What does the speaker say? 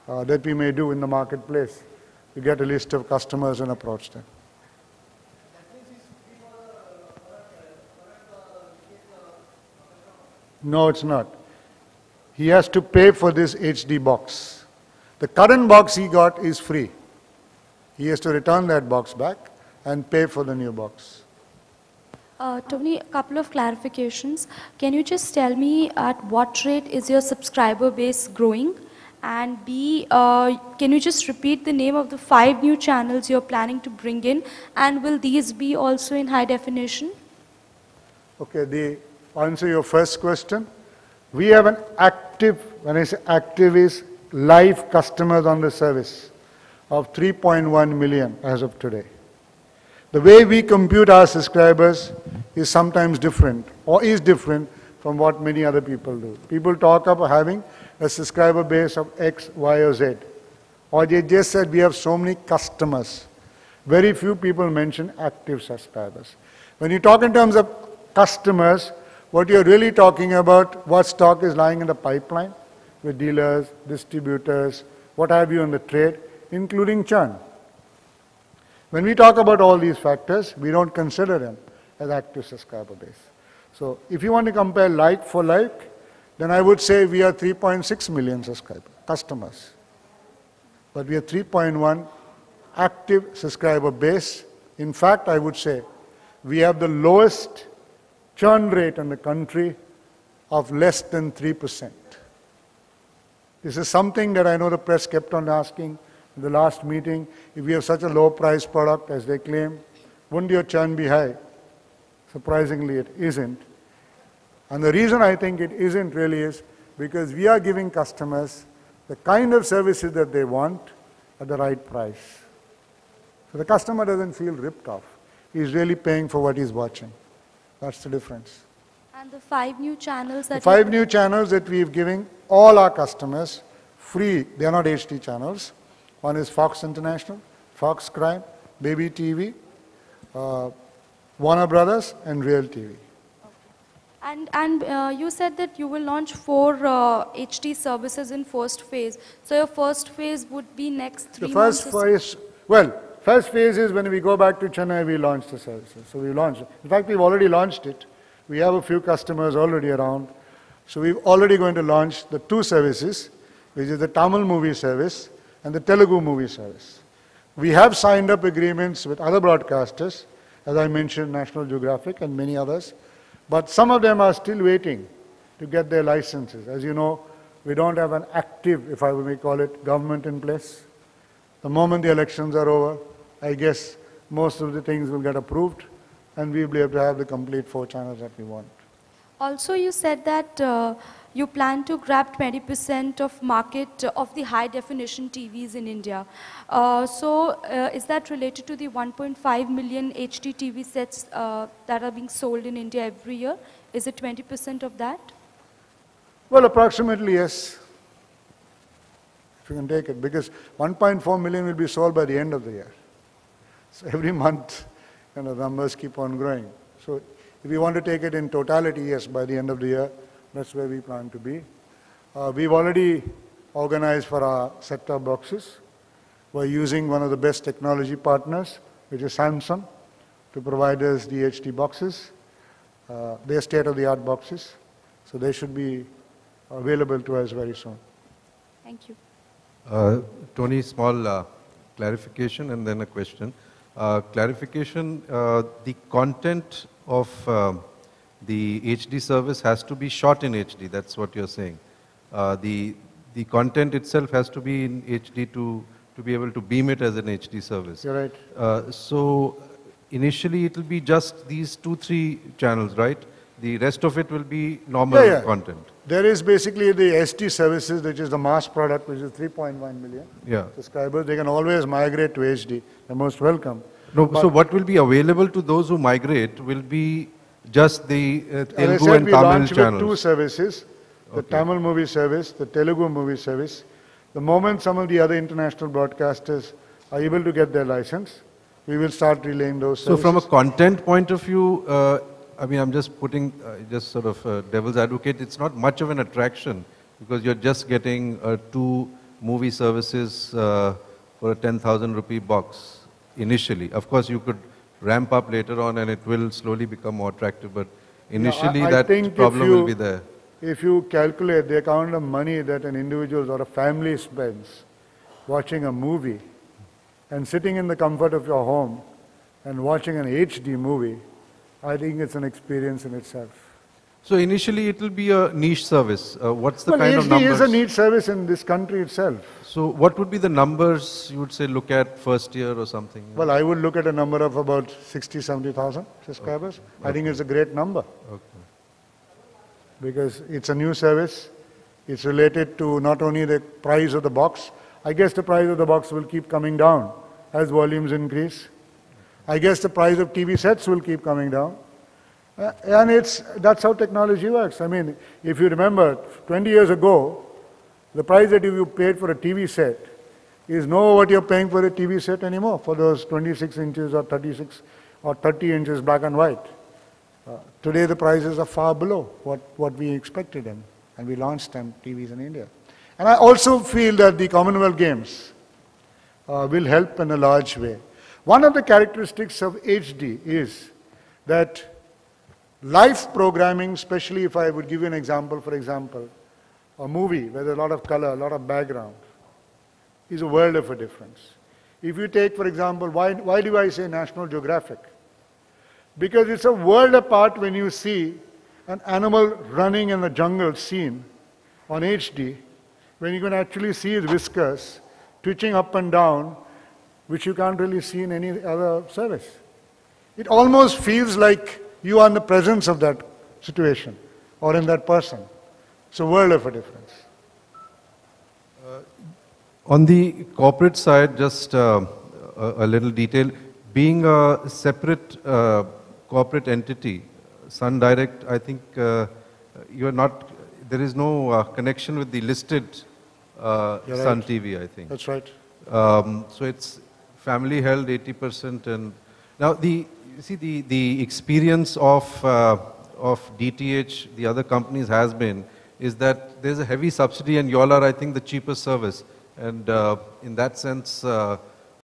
that we may do in the marketplace. You get a list of customers and approach them. No, it's not. He has to pay for this HD box. The current box he got is free. He has to return that box back and pay for the new box. Tony, a couple of clarifications. Can you just tell me at what rate is your subscriber base growing? And B, can you just repeat the name of the 5 new channels you're planning to bring in? And will these be also in high definition? Okay, answer your first question. We have an active, when I say active is live customers on the service of 3.1 million as of today. The way we compute our subscribers is sometimes different, or is different from what many other people do. People talk about having a subscriber base of X, Y, or Z. Or they just said we have so many customers. Very few people mention active subscribers. When you talk in terms of customers, what you're really talking about, what stock is lying in the pipeline with dealers, distributors, what have you in the trade, including churn. When we talk about all these factors, we don't consider them as active subscriber base. So if you want to compare like for like, then I would say we are 3.6 million customers. But we are 3.1 active subscriber base. In fact, I would say we have the lowest churn rate in the country of less than 3%. This is something that I know the press kept on asking in the last meeting. If we have such a low price product as they claim, wouldn't your churn be high? Surprisingly, it isn't. And the reason I think it isn't really is because we are giving customers the kind of services that they want at the right price. So the customer doesn't feel ripped off. He's really paying for what he's watching. That's the difference. And the 5 new channels that the 5 new channels that we've given all our customers free, they are not HD channels. One is Fox International, Fox Crime, Baby TV, Warner Brothers, and Real TV. Okay. And you said that you will launch 4 HD services in first phase. So your first phase would be next 3 months? The first phase, well, first phase is when we go back to Chennai, we launch the services. So we launch it. In fact, we've already launched it. We have a few customers already around. So we're already going to launch the 2 services, which is the Tamil movie service and the Telugu movie service. We have signed up agreements with other broadcasters, as I mentioned, National Geographic and many others, but some of them are still waiting to get their licenses. As you know, we don't have an active, if I may call it, government in place. The moment the elections are over, I guess most of the things will get approved and we'll be able to have the complete 4 channels that we want. Also, you said that you plan to grab 20% of market of the high definition TVs in India. Is that related to the 1.5 million HD TV sets that are being sold in India every year? Is it 20% of that? Well, approximately, yes. If you can take it, because 1.4 million will be sold by the end of the year. So every month, the numbers keep on growing. So if we want to take it in totality, yes, by the end of the year, that's where we plan to be. We've already organized for our set-top boxes. We're using one of the best technology partners, which is Samsung, to provide us the HD boxes. They're state-of-the-art boxes, so they should be available to us very soon. Thank you. Tony, small clarification and then a question. Clarification, the content of the HD service has to be shot in HD, that's what you're saying. The content itself has to be in HD to be able to beam it as an HD service. You're right. So initially it will be just these 2-3 channels, right? The rest of it will be normal content. There is basically the SD services, which is the mass product, which is 3.1 million subscribers. They can always migrate to HD. They're most welcome. No, so what will be available to those who migrate will be just the Telugu and Tamil channels? 2 services, the Tamil movie service, the Telugu movie service. The moment some of the other international broadcasters are able to get their license, we will start relaying those services. So from a content point of view, I mean, I'm just putting, just sort of devil's advocate, it's not much of an attraction because you're just getting 2 movie services for a 10,000 rupee box initially. Of course, you could ramp up later on and it will slowly become more attractive, but initially I that think problem will be there. If you calculate the amount of money that an individual or a family spends watching a movie and sitting in the comfort of your home and watching an HD movie, I think it's an experience in itself. So initially it will be a niche service. What's the Well, kind of HD numbers? is a niche service in this country itself. So what would be the numbers you would say look at first year or something? Well, I would look at a number of about 60, 70,000 subscribers. I think it's a great number. Okay. Because it's a new service. It's related to not only the price of the box. I guess the price of the box will keep coming down as volumes increase. I guess the price of TV sets will keep coming down. And that's how technology works. I mean, if you remember, 20 years ago, the price that you paid for a TV set is not what you're paying for a TV set anymore, for those 26 inches or 36 or 30 inches black and white. Today the prices are far below what we expected them, and we launched them TVs in India. And I also feel that the Commonwealth Games will help in a large way. One of the characteristics of HD is that live programming, especially if I would give you an example, for example, a movie where there's a lot of color, a lot of background, is a world of a difference. If you take, for example, why do I say National Geographic? Because it's a world apart when you see an animal running in a jungle scene on HD, when you can actually see his whiskers twitching up and down, which you can't really see in any other service. It almost feels like you are in the presence of that situation or in that person. It's a world of a difference. On the corporate side, just a little detail. Being a separate corporate entity, Sun Direct, I think you are not, there is no connection with the listed Sun right. TV, I think. That's right. So it's family held 80%. And now you see the experience of DTH, the other companies has been, is that there's a heavy subsidy and y'all are, I think, the cheapest service. And in that sense,